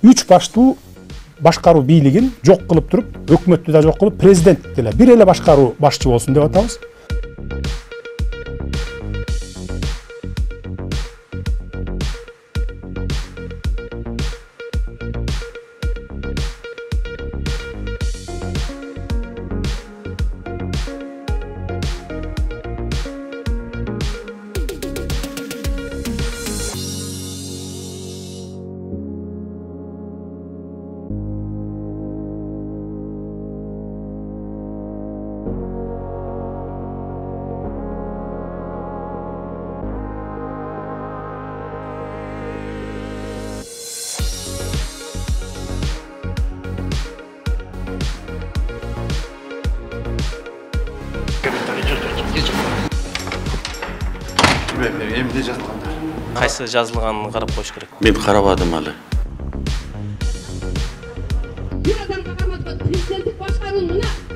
3 баштуу башкаруу бийлигин жок кылып туруп, өкмөттү да жок кылып, президент деле бир эле башкаруу башчы болсун деп атабыз. Эмне жазылгандар? Кайсы жазылганын карап коюш керек. Мен карабадым алы. Bir adam karamazda, prezidentik başkanın mı ne?